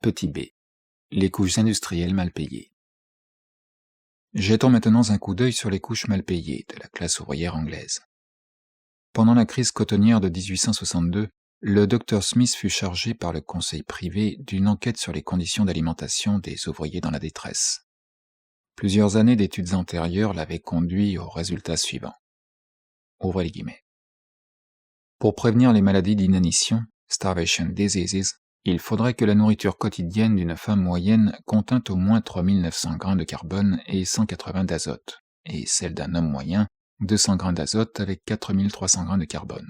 Petit b. Les couches industrielles mal payées. Jetons maintenant un coup d'œil sur les couches mal payées de la classe ouvrière anglaise. Pendant la crise cotonnière de 1862, le Dr Smith fut chargé par le conseil privé d'une enquête sur les conditions d'alimentation des ouvriers dans la détresse. Plusieurs années d'études antérieures l'avaient conduit au résultat suivant. Ouvrez les guillemets. Pour prévenir les maladies d'inanition, starvation diseases, il faudrait que la nourriture quotidienne d'une femme moyenne contint au moins 3900 g de carbone et 180 d'azote, et celle d'un homme moyen, 200 g d'azote avec 4300 g de carbone.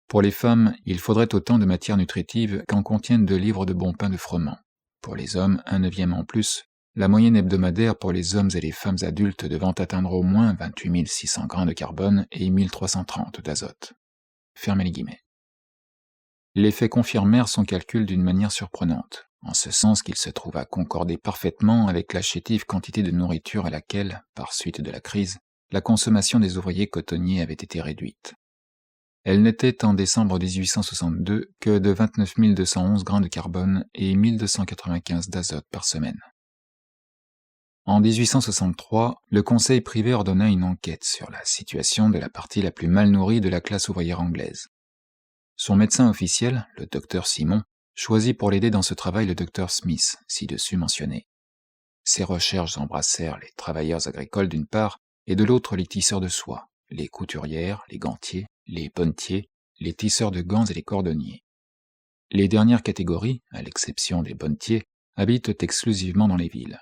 Pour les femmes, il faudrait autant de matières nutritives qu'en contiennent 2 livres de bon pain de froment. Pour les hommes, 1/9 en plus, la moyenne hebdomadaire pour les hommes et les femmes adultes devant atteindre au moins 28 600 g de carbone et 1330 d'azote. Fermez les guillemets. Les faits confirmèrent son calcul d'une manière surprenante, en ce sens qu'il se trouva concorder parfaitement avec la chétive quantité de nourriture à laquelle, par suite de la crise, la consommation des ouvriers cotonniers avait été réduite. Elle n'était en décembre 1862 que de 29 211 g de carbone et 1295 d'azote par semaine. En 1863, le conseil privé ordonna une enquête sur la situation de la partie la plus mal nourrie de la classe ouvrière anglaise. Son médecin officiel, le docteur Simon, choisit pour l'aider dans ce travail le docteur Smith, ci-dessus mentionné. Ses recherches embrassèrent les travailleurs agricoles d'une part, et de l'autre les tisseurs de soie, les couturières, les gantiers, les bonnetiers, les tisseurs de gants et les cordonniers. Les dernières catégories, à l'exception des bonnetiers, habitent exclusivement dans les villes.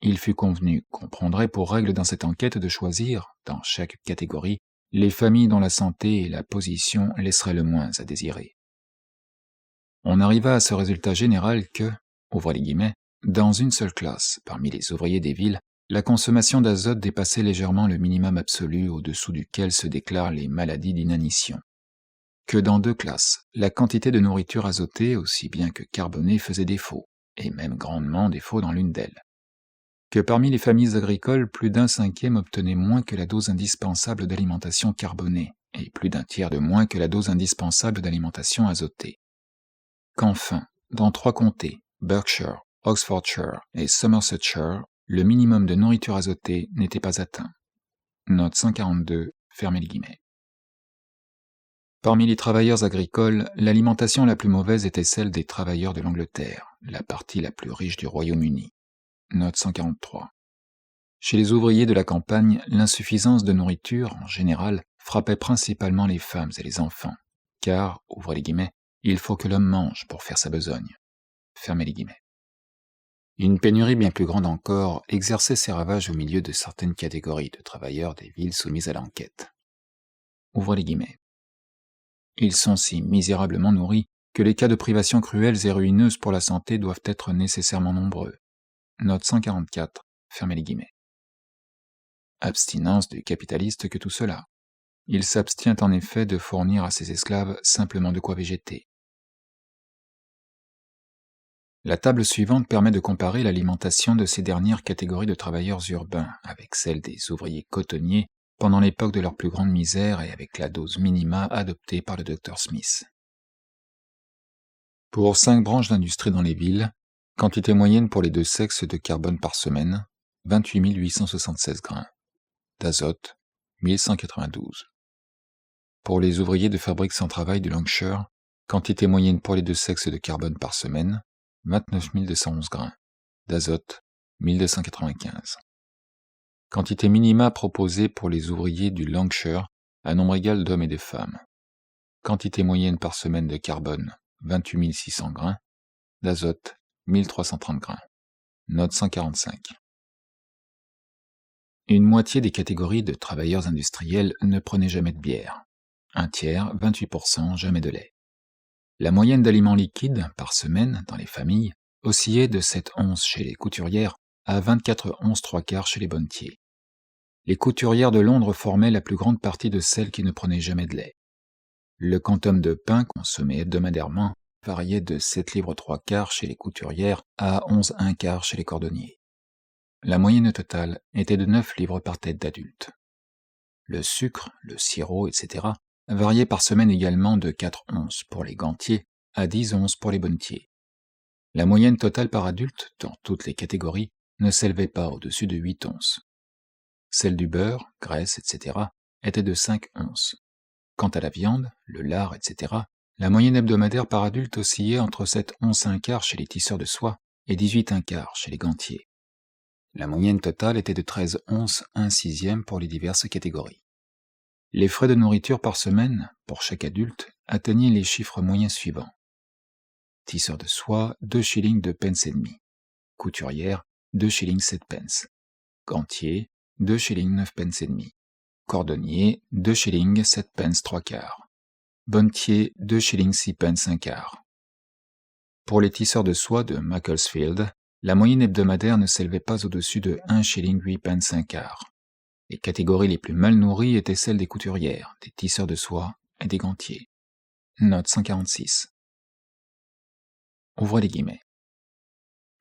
Il fut convenu qu'on prendrait pour règle dans cette enquête de choisir, dans chaque catégorie, les familles dont la santé et la position laisseraient le moins à désirer. On arriva à ce résultat général que, ouvrez les guillemets, dans une seule classe, parmi les ouvriers des villes, la consommation d'azote dépassait légèrement le minimum absolu au-dessous duquel se déclarent les maladies d'inanition. Que dans 2 classes, la quantité de nourriture azotée aussi bien que carbonée faisait défaut, et même grandement défaut dans l'une d'elles. Que parmi les familles agricoles, plus d'un cinquième obtenait moins que la dose indispensable d'alimentation carbonée, et plus d'un tiers de moins que la dose indispensable d'alimentation azotée. Qu'enfin, dans 3 comtés, Berkshire, Oxfordshire et Somersetshire, le minimum de nourriture azotée n'était pas atteint. Note 142, fermez les guillemets. Parmi les travailleurs agricoles, l'alimentation la plus mauvaise était celle des travailleurs de l'Angleterre, la partie la plus riche du Royaume-Uni. Note 143. Chez les ouvriers de la campagne, l'insuffisance de nourriture, en général, frappait principalement les femmes et les enfants, car, ouvrez les guillemets, il faut que l'homme mange pour faire sa besogne. Fermez les guillemets. Une pénurie bien plus grande encore exerçait ses ravages au milieu de certaines catégories de travailleurs des villes soumises à l'enquête. Ouvrez les guillemets. Ils sont si misérablement nourris que les cas de privation cruelles et ruineuses pour la santé doivent être nécessairement nombreux. Note 144, fermez les guillemets. Abstinence du capitaliste que tout cela. Il s'abstient en effet de fournir à ses esclaves simplement de quoi végéter. La table suivante permet de comparer l'alimentation de ces dernières catégories de travailleurs urbains avec celle des ouvriers cotonniers pendant l'époque de leur plus grande misère et avec la dose minima adoptée par le Dr Smith. Pour 5 branches d'industrie dans les villes, quantité moyenne pour les 2 sexes de carbone par semaine, 28 876 g. D'azote, 1192. Pour les ouvriers de fabriques sans travail du Lancashire, quantité moyenne pour les 2 sexes de carbone par semaine, 29 211 g. D'azote, 1295. Quantité minima proposée pour les ouvriers du Lancashire, à nombre égal d'hommes et de femmes. Quantité moyenne par semaine de carbone, 28 600 g. D'azote, 1330 g. Note 145. Une moitié des catégories de travailleurs industriels ne prenaient jamais de bière. Un tiers, 28%, jamais de lait. La moyenne d'aliments liquides par semaine dans les familles oscillait de 7 onces chez les couturières à 24 onces 3/4 chez les bonnetiers. Les couturières de Londres formaient la plus grande partie de celles qui ne prenaient jamais de lait. Le quantum de pain consommé hebdomadairement variait de 7 livres 3/4 chez les couturières à 11 1/4 chez les cordonniers. La moyenne totale était de 9 livres par tête d'adulte. Le sucre, le sirop, etc. variait par semaine également de 4 onces pour les gantiers à 10 onces pour les bonnetiers. La moyenne totale par adulte, dans toutes les catégories, ne s'élevait pas au-dessus de 8 onces. Celle du beurre, graisse, etc. était de 5 onces. Quant à la viande, le lard, etc., la moyenne hebdomadaire par adulte oscillait entre 7 onces 1/4 chez les tisseurs de soie et 18 1/4 chez les gantiers. La moyenne totale était de 13 onces 1/6 pour les diverses catégories. Les frais de nourriture par semaine, pour chaque adulte, atteignaient les chiffres moyens suivants. Tisseur de soie, 2 shillings 2 pence et demi. Couturière, 2 shillings 7 pence. Gantier, 2 shillings 9 pence et demi. Cordonnier, 2 shillings 7 pence 3/4. Bonnetier, 2 shillings 6 pence 1/4. Pour les tisseurs de soie de Macclesfield, la moyenne hebdomadaire ne s'élevait pas au-dessus de 1 shilling 8 pence 1/4. Les catégories les plus mal nourries étaient celles des couturières, des tisseurs de soie et des gantiers. Note 146. Ouvrez les guillemets.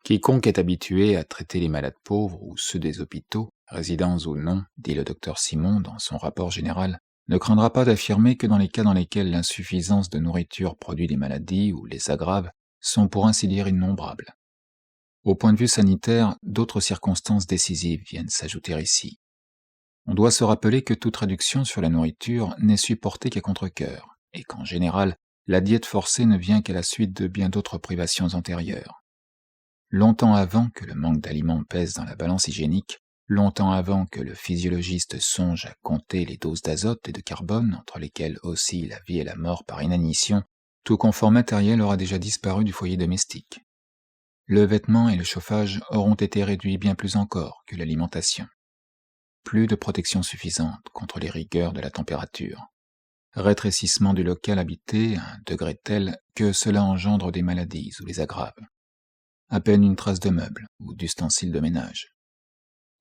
Quiconque est habitué à traiter les malades pauvres ou ceux des hôpitaux, résidents ou non, dit le docteur Simon dans son rapport général, ne craindra pas d'affirmer que dans les cas dans lesquels l'insuffisance de nourriture produit des maladies ou les aggrave, sont pour ainsi dire innombrables. Au point de vue sanitaire, d'autres circonstances décisives viennent s'ajouter ici. On doit se rappeler que toute réduction sur la nourriture n'est supportée qu'à contre-cœur, et qu'en général, la diète forcée ne vient qu'à la suite de bien d'autres privations antérieures. Longtemps avant que le manque d'aliments pèse dans la balance hygiénique, longtemps avant que le physiologiste songe à compter les doses d'azote et de carbone entre lesquelles oscillent la vie et la mort par inanition, tout confort matériel aura déjà disparu du foyer domestique. Le vêtement et le chauffage auront été réduits bien plus encore que l'alimentation. Plus de protection suffisante contre les rigueurs de la température. Rétrécissement du local habité à un degré tel que cela engendre des maladies ou les aggrave. À peine une trace de meubles ou d'ustensiles de ménage.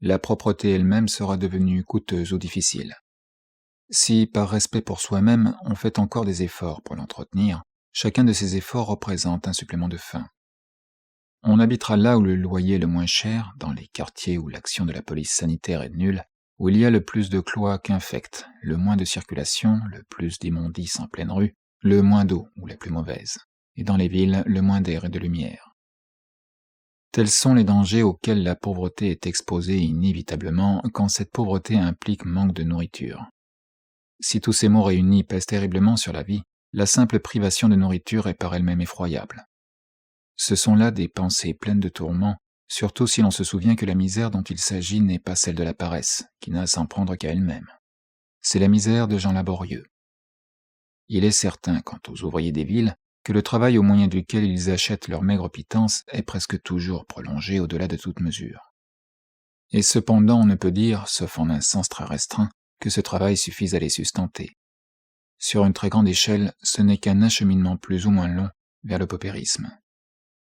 La propreté elle-même sera devenue coûteuse ou difficile. Si, par respect pour soi-même, on fait encore des efforts pour l'entretenir, chacun de ces efforts représente un supplément de faim. On habitera là où le loyer est le moins cher, dans les quartiers où l'action de la police sanitaire est nulle, où il y a le plus de cloaques infectes, le moins de circulation, le plus d'immondices en pleine rue, le moins d'eau ou la plus mauvaise, et dans les villes, le moins d'air et de lumière. Tels sont les dangers auxquels la pauvreté est exposée inévitablement quand cette pauvreté implique manque de nourriture. Si tous ces mots réunis pèsent terriblement sur la vie, la simple privation de nourriture est par elle-même effroyable. Ce sont là des pensées pleines de tourments, surtout si l'on se souvient que la misère dont il s'agit n'est pas celle de la paresse, qui n'a à s'en prendre qu'à elle-même. C'est la misère de gens laborieux. Il est certain, quant aux ouvriers des villes, que le travail au moyen duquel ils achètent leur maigre pitance est presque toujours prolongé au-delà de toute mesure. Et cependant on ne peut dire, sauf en un sens très restreint, que ce travail suffise à les sustenter. Sur une très grande échelle, ce n'est qu'un acheminement plus ou moins long vers le paupérisme.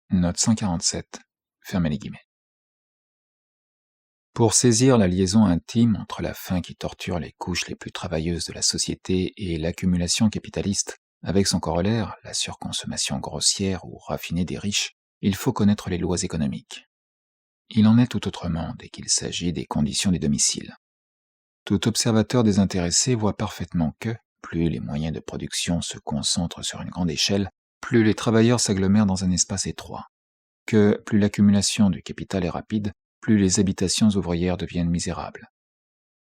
Note 147. Fermez les guillemets. Pour saisir la liaison intime entre la faim qui torture les couches les plus travailleuses de la société et l'accumulation capitaliste, avec son corollaire, la surconsommation grossière ou raffinée des riches, il faut connaître les lois économiques. Il en est tout autrement dès qu'il s'agit des conditions des domiciles. Tout observateur désintéressé voit parfaitement que, plus les moyens de production se concentrent sur une grande échelle, plus les travailleurs s'agglomèrent dans un espace étroit, que plus l'accumulation du capital est rapide, plus les habitations ouvrières deviennent misérables.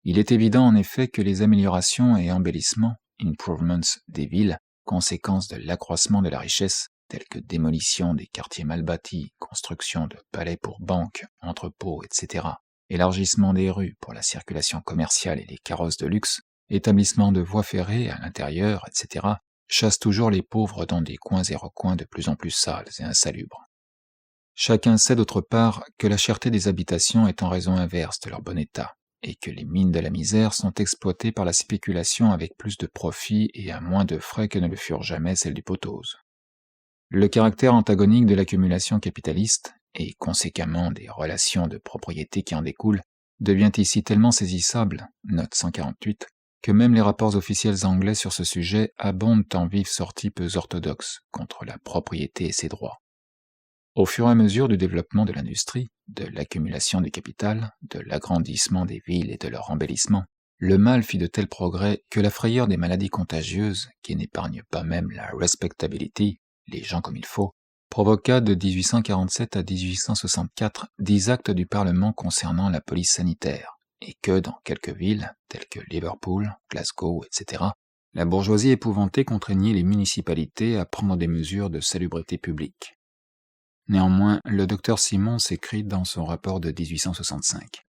Il est évident en effet que les améliorations et embellissements, improvements des villes, conséquences de l'accroissement de la richesse, telles que démolition des quartiers mal bâtis, construction de palais pour banques, entrepôts, etc., élargissement des rues pour la circulation commerciale et les carrosses de luxe, établissement de voies ferrées à l'intérieur, etc., chassent toujours les pauvres dans des coins et recoins de plus en plus sales et insalubres. Chacun sait d'autre part que la cherté des habitations est en raison inverse de leur bon état, et que les mines de la misère sont exploitées par la spéculation avec plus de profit et à moins de frais que ne le furent jamais celles du potose. Le caractère antagonique de l'accumulation capitaliste, et conséquemment des relations de propriété qui en découlent, devient ici tellement saisissable, note 148, que même les rapports officiels anglais sur ce sujet abondent en vives sorties peu orthodoxes contre la propriété et ses droits. Au fur et à mesure du développement de l'industrie, de l'accumulation du capital, de l'agrandissement des villes et de leur embellissement, le mal fit de tels progrès que la frayeur des maladies contagieuses, qui n'épargnent pas même la respectability, les gens comme il faut, provoqua de 1847 à 1864 10 actes du Parlement concernant la police sanitaire, et que dans quelques villes, telles que Liverpool, Glasgow, etc., la bourgeoisie épouvantée contraignit les municipalités à prendre des mesures de salubrité publique. Néanmoins, le docteur Simons écrit dans son rapport de 1865,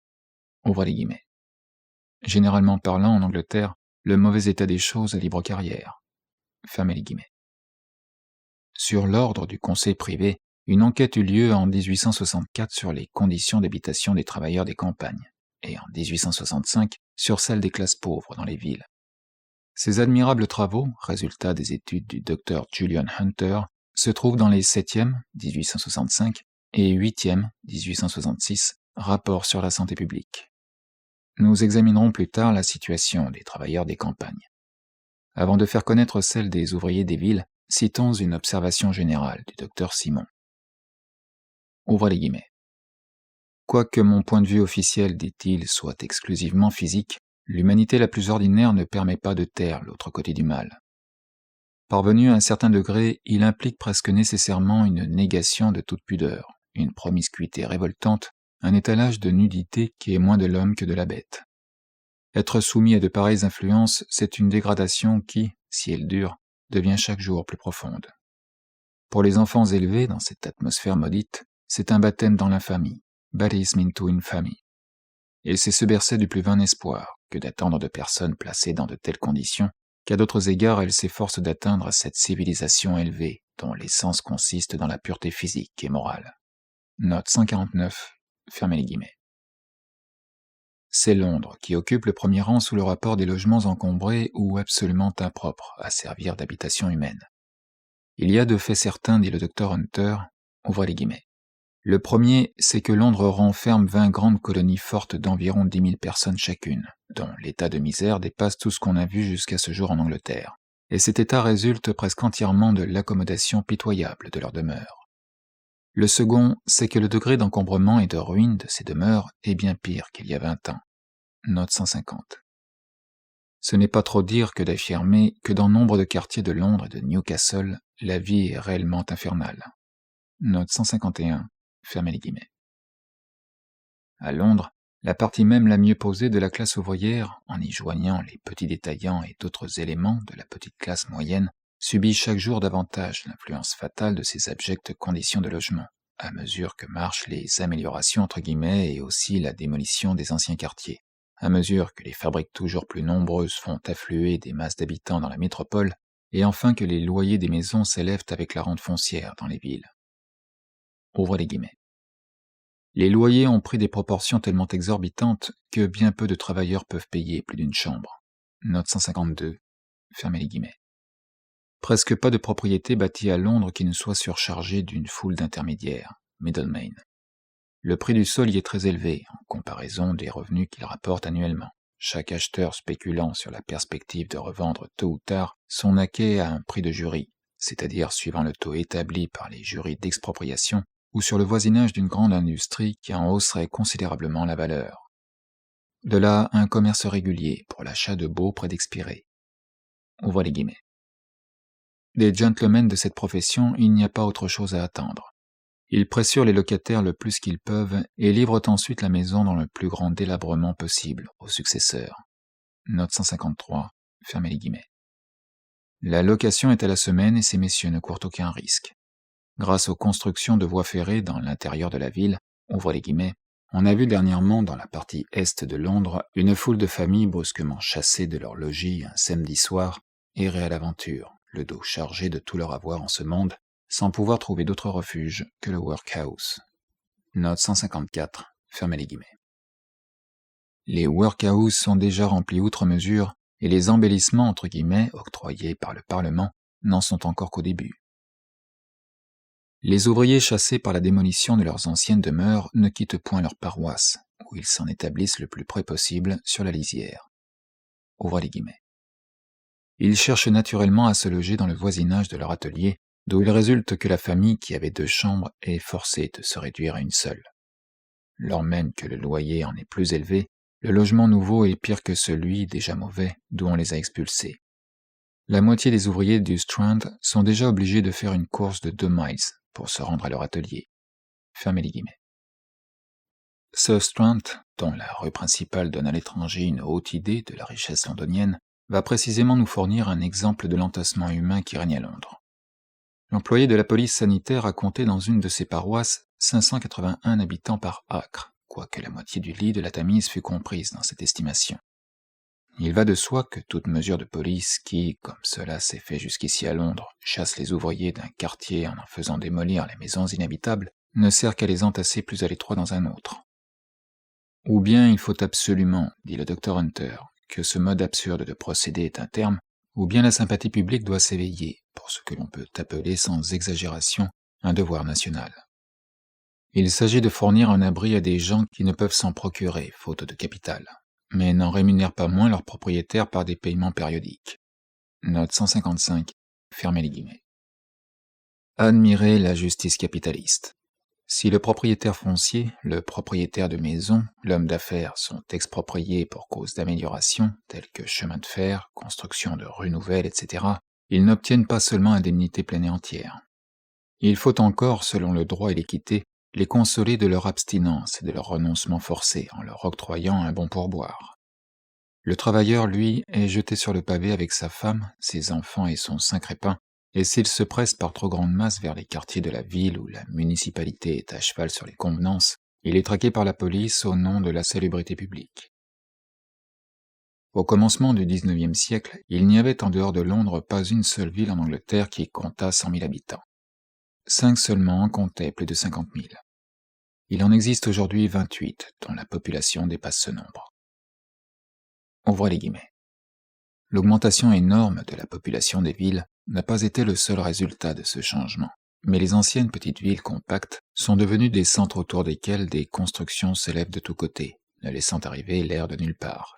ouvrez les guillemets, « Généralement parlant, en Angleterre, le mauvais état des choses libre carrière. » Fermez les guillemets. Sur l'ordre du conseil privé, une enquête eut lieu en 1864 sur les conditions d'habitation des travailleurs des campagnes, et en 1865 sur celles des classes pauvres dans les villes. Ces admirables travaux, résultats des études du Dr Julian Hunter, se trouvent dans les 7e, 1865, et 8e, 1866, rapports sur la santé publique. Nous examinerons plus tard la situation des travailleurs des campagnes. Avant de faire connaître celle des ouvriers des villes, citons une observation générale du Dr Simons. Ouvrez les guillemets. Quoique mon point de vue officiel, dit-il, soit exclusivement physique, l'humanité la plus ordinaire ne permet pas de taire l'autre côté du mal. Parvenu à un certain degré, il implique presque nécessairement une négation de toute pudeur, une promiscuité révoltante, un étalage de nudité qui est moins de l'homme que de la bête. Être soumis à de pareilles influences, c'est une dégradation qui, si elle dure, devient chaque jour plus profonde. Pour les enfants élevés dans cette atmosphère maudite, c'est un baptême dans l'infamie, baptism into infamy. Et c'est se bercer du plus vain espoir que d'attendre de personnes placées dans de telles conditions qu'à d'autres égards elles s'efforcent d'atteindre à cette civilisation élevée dont l'essence consiste dans la pureté physique et morale. Note 149, fermez les guillemets. C'est Londres qui occupe le premier rang sous le rapport des logements encombrés ou absolument impropres à servir d'habitation humaine. Il y a de faits certains, dit le docteur Hunter, ouvrez les guillemets. Le premier, c'est que Londres renferme 20 grandes colonies fortes d'environ 10 000 personnes chacune, dont l'état de misère dépasse tout ce qu'on a vu jusqu'à ce jour en Angleterre, et cet état résulte presque entièrement de l'accommodation pitoyable de leurs demeures. Le second, c'est que le degré d'encombrement et de ruine de ces demeures est bien pire qu'il y a 20 ans. Note 150. Ce n'est pas trop dire que d'affirmer que dans nombre de quartiers de Londres et de Newcastle, la vie est réellement infernale. Note 151. Fermez les guillemets. À Londres, la partie même la mieux posée de la classe ouvrière, en y joignant les petits détaillants et d'autres éléments de la petite classe moyenne, subit chaque jour davantage l'influence fatale de ces abjectes conditions de logement, à mesure que marchent les améliorations entre guillemets et aussi la démolition des anciens quartiers, à mesure que les fabriques toujours plus nombreuses font affluer des masses d'habitants dans la métropole, et enfin que les loyers des maisons s'élèvent avec la rente foncière dans les villes. Ouvrez les guillemets. Les loyers ont pris des proportions tellement exorbitantes que bien peu de travailleurs peuvent payer plus d'une chambre. Note 152. Fermez les guillemets. Presque pas de propriété bâtie à Londres qui ne soit surchargée d'une foule d'intermédiaires, middlemen. Le prix du sol y est très élevé en comparaison des revenus qu'il rapporte annuellement. Chaque acheteur spéculant sur la perspective de revendre tôt ou tard son acquet à un prix de jury, c'est-à-dire suivant le taux établi par les jurys d'expropriation, ou sur le voisinage d'une grande industrie qui en hausserait considérablement la valeur. De là, un commerce régulier pour l'achat de baux près d'expirer. Ouvrez les guillemets. Des gentlemen de cette profession, il n'y a pas autre chose à attendre. Ils pressurent les locataires le plus qu'ils peuvent et livrent ensuite la maison dans le plus grand délabrement possible aux successeurs. Note 153, fermez les guillemets. La location est à la semaine et ces messieurs ne courent aucun risque. Grâce aux constructions de voies ferrées dans l'intérieur de la ville, ouvrez les guillemets, on a vu dernièrement dans la partie est de Londres une foule de familles brusquement chassées de leur logis un samedi soir, errer à l'aventure, le dos chargé de tout leur avoir en ce monde, sans pouvoir trouver d'autre refuge que le workhouse. Note 154, fermez les guillemets. Les workhouses sont déjà remplis outre mesure, et les embellissements entre guillemets octroyés par le Parlement n'en sont encore qu'au début. Les ouvriers chassés par la démolition de leurs anciennes demeures ne quittent point leur paroisse, où ils s'en établissent le plus près possible sur la lisière. Ouvrez les guillemets. Ils cherchent naturellement à se loger dans le voisinage de leur atelier, d'où il résulte que la famille qui avait 2 chambres est forcée de se réduire à une seule. Lors même que le loyer en est plus élevé, le logement nouveau est pire que celui déjà mauvais d'où on les a expulsés. La moitié des ouvriers du Strand sont déjà obligés de faire une course de 2 miles pour se rendre à leur atelier. Fermez les guillemets. Sir Strand, dont la rue principale donne à l'étranger une haute idée de la richesse londonienne, va précisément nous fournir un exemple de l'entassement humain qui règne à Londres. L'employé de la police sanitaire a compté dans une de ses paroisses 581 habitants par acre, quoique la moitié du lit de la Tamise fût comprise dans cette estimation. Il va de soi que toute mesure de police qui, comme cela s'est fait jusqu'ici à Londres, chasse les ouvriers d'un quartier en faisant démolir les maisons inhabitables, ne sert qu'à les entasser plus à l'étroit dans un autre. Ou bien il faut absolument, dit le docteur Hunter, que ce mode absurde de procéder est un terme, ou bien la sympathie publique doit s'éveiller, pour ce que l'on peut appeler sans exagération un devoir national. Il s'agit de fournir un abri à des gens qui ne peuvent s'en procurer, faute de capital, mais n'en rémunèrent pas moins leurs propriétaires par des paiements périodiques. Note 155, fermez les guillemets. Admirez la justice capitaliste. Si le propriétaire foncier, le propriétaire de maison, l'homme d'affaires sont expropriés pour cause d'amélioration, telles que chemin de fer, construction de rues nouvelles, etc., ils n'obtiennent pas seulement indemnité pleine et entière. Il faut encore, selon le droit et l'équité, les consoler de leur abstinence et de leur renoncement forcé en leur octroyant un bon pourboire. Le travailleur, lui, est jeté sur le pavé avec sa femme, ses enfants et son Saint-Crépin, et s'il se presse par trop grande masse vers les quartiers de la ville où la municipalité est à cheval sur les convenances, il est traqué par la police au nom de la salubrité publique. Au commencement du XIXe siècle, il n'y avait en dehors de Londres pas une seule ville en Angleterre qui comptât 100 000 habitants. 5 seulement en comptaient plus de 50 000. Il en existe aujourd'hui 28, dont la population dépasse ce nombre. Ouvrez les guillemets. L'augmentation énorme de la population des villes n'a pas été le seul résultat de ce changement, mais les anciennes petites villes compactes sont devenues des centres autour desquels des constructions s'élèvent de tous côtés, ne laissant arriver l'air de nulle part.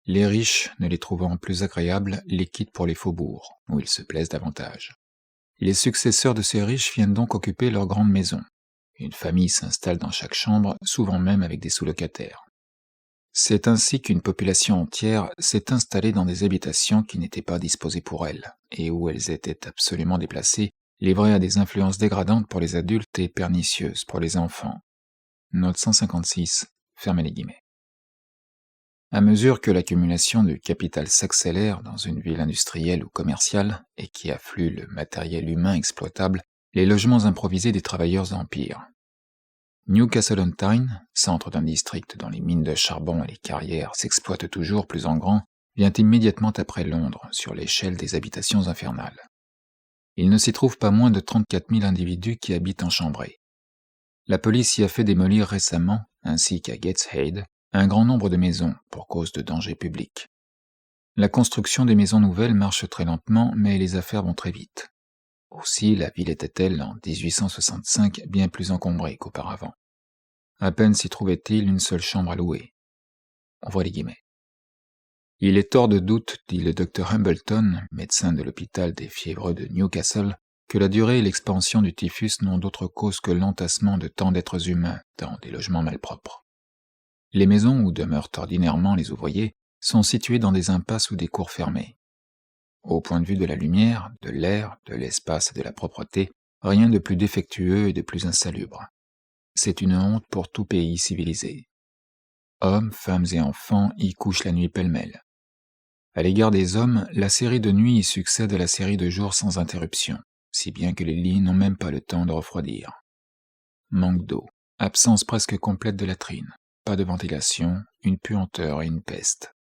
Les riches, ne les trouvant plus agréables, les quittent pour les faubourgs, où ils se plaisent davantage. Les successeurs de ces riches viennent donc occuper leurs grandes maisons. Une famille s'installe dans chaque chambre, souvent même avec des sous-locataires. C'est ainsi qu'une population entière s'est installée dans des habitations qui n'étaient pas disposées pour elles, et où elles étaient absolument déplacées, livrées à des influences dégradantes pour les adultes et pernicieuses pour les enfants. Note 156, fermez les guillemets. À mesure que l'accumulation du capital s'accélère dans une ville industrielle ou commerciale, et qui afflue le matériel humain exploitable, les logements improvisés des travailleurs empirent. Newcastle-on-Tyne, centre d'un district dont les mines de charbon et les carrières s'exploitent toujours plus en grand, vient immédiatement après Londres sur l'échelle des habitations infernales. Il ne s'y trouve pas moins de 34 000 individus qui habitent en chambrée. La police y a fait démolir récemment, ainsi qu'à Gateshead, un grand nombre de maisons pour cause de danger public. La construction des maisons nouvelles marche très lentement, mais les affaires vont très vite. Aussi, la ville était-elle en 1865 bien plus encombrée qu'auparavant. À peine s'y trouvait-il une seule chambre à louer. Ouvrez les guillemets. Il est hors de doute, dit le docteur Hambleton, médecin de l'hôpital des fiévreux de Newcastle, que la durée et l'expansion du typhus n'ont d'autre cause que l'entassement de tant d'êtres humains dans des logements malpropres. Les maisons où demeurent ordinairement les ouvriers sont situées dans des impasses ou des cours fermées. Au point de vue de la lumière, de l'air, de l'espace et de la propreté, rien de plus défectueux et de plus insalubre. C'est une honte pour tout pays civilisé. Hommes, femmes et enfants y couchent la nuit pêle-mêle. À l'égard des hommes, la série de nuit y succède à la série de jours sans interruption, si bien que les lits n'ont même pas le temps de refroidir. Manque d'eau, absence presque complète de latrines, pas de ventilation, une puanteur et une peste.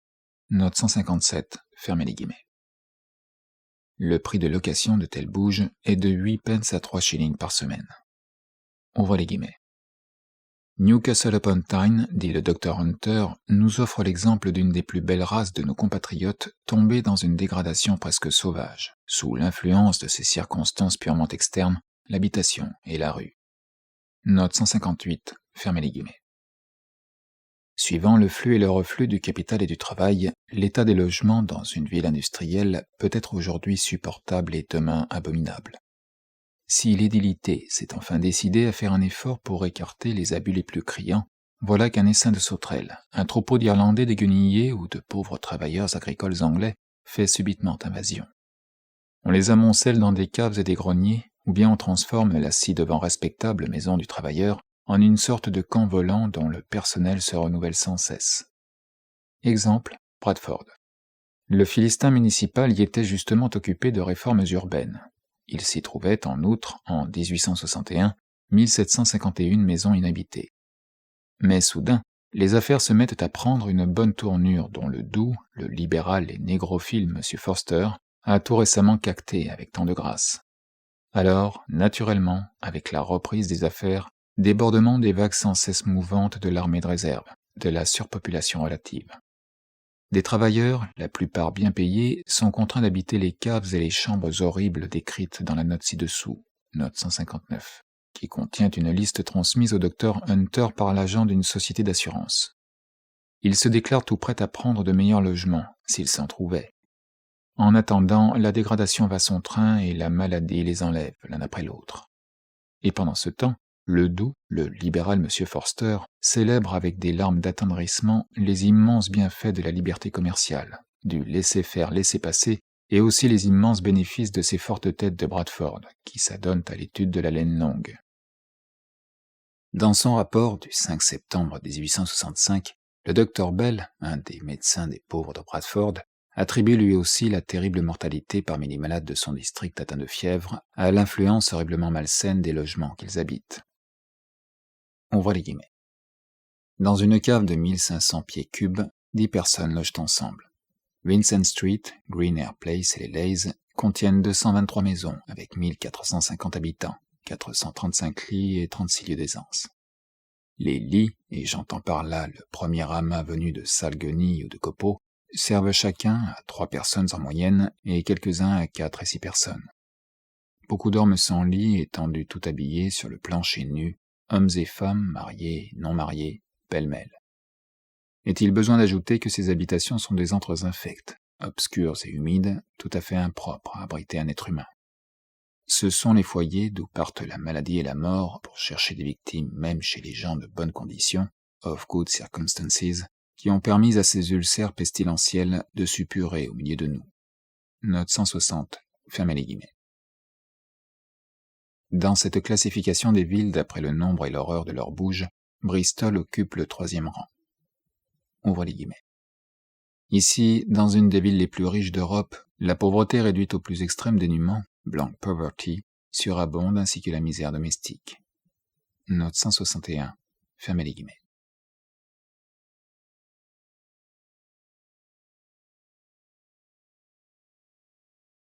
Note 157, fermez les guillemets. Le prix de location de telles bouges est de 8 pence à 3 shillings par semaine. Ouvrez les guillemets. Newcastle-upon-Tyne, dit le Dr Hunter, nous offre l'exemple d'une des plus belles races de nos compatriotes tombée dans une dégradation presque sauvage, sous l'influence de ces circonstances purement externes, l'habitation et la rue. Note 158, fermez les guillemets. Suivant le flux et le reflux du capital et du travail, l'état des logements dans une ville industrielle peut être aujourd'hui supportable et demain abominable. Si l'édilité s'est enfin décidée à faire un effort pour écarter les abus les plus criants, voilà qu'un essaim de sauterelles, un troupeau d'Irlandais déguenillés ou de pauvres travailleurs agricoles anglais fait subitement invasion. On les amoncelle dans des caves et des greniers, ou bien on transforme la ci-devant respectable maison du travailleur en une sorte de camp volant dont le personnel se renouvelle sans cesse. Exemple, Bradford. Le Philistin municipal y était justement occupé de réformes urbaines. Il s'y trouvait en outre, en 1861, 1751 maisons inhabitées. Mais soudain, les affaires se mettent à prendre une bonne tournure dont le doux, le libéral et négrophile M. Forster a tout récemment cacté avec tant de grâce. Alors, naturellement, avec la reprise des affaires, débordement des vagues sans cesse mouvantes de l'armée de réserve, de la surpopulation relative. Des travailleurs, la plupart bien payés, sont contraints d'habiter les caves et les chambres horribles décrites dans la note ci-dessous, note 159, qui contient une liste transmise au docteur Hunter par l'agent d'une société d'assurance. Ils se déclarent tout prêts à prendre de meilleurs logements, s'ils s'en trouvaient. En attendant, la dégradation va son train et la maladie les enlève l'un après l'autre. Et pendant ce temps, le doux, le libéral M. Forster célèbre avec des larmes d'attendrissement les immenses bienfaits de la liberté commerciale, du laisser-faire, laisser-passer, et aussi les immenses bénéfices de ces fortes têtes de Bradford, qui s'adonnent à l'étude de la laine longue. Dans son rapport du 5 septembre 1865, le docteur Bell, un des médecins des pauvres de Bradford, attribue lui aussi la terrible mortalité parmi les malades de son district atteints de fièvre à l'influence horriblement malsaine des logements qu'ils habitent. Ouvrez les guillemets. Dans une cave de 1500 pieds cubes, 10 personnes logent ensemble. Vincent Street, Green Air Place et les Lays contiennent 223 maisons avec 1450 habitants, 435 lits et 36 lieux d'aisance. Les lits, et j'entends par là le premier amas venu de Salguenilles ou de Copeaux, servent chacun à 3 personnes en moyenne et quelques-uns à 4 et 6 personnes. Beaucoup dorment sans lit, étendus tout habillés sur le plancher nu, hommes et femmes, mariés, non mariés, pêle-mêle. Est-il besoin d'ajouter que ces habitations sont des antres infects, obscurs et humides, tout à fait impropres à abriter un être humain. Ce sont les foyers d'où partent la maladie et la mort pour chercher des victimes même chez les gens de bonnes conditions, of good circumstances, qui ont permis à ces ulcères pestilentiels de suppurer au milieu de nous. Note 160, fermez les guillemets. Dans cette classification des villes d'après le nombre et l'horreur de leurs bouges, Bristol occupe le 3e rang. Ouvrez les guillemets. Ici, dans une des villes les plus riches d'Europe, la pauvreté réduite au plus extrême dénuement, blank poverty, surabonde ainsi que la misère domestique. Note 161, fermez les guillemets.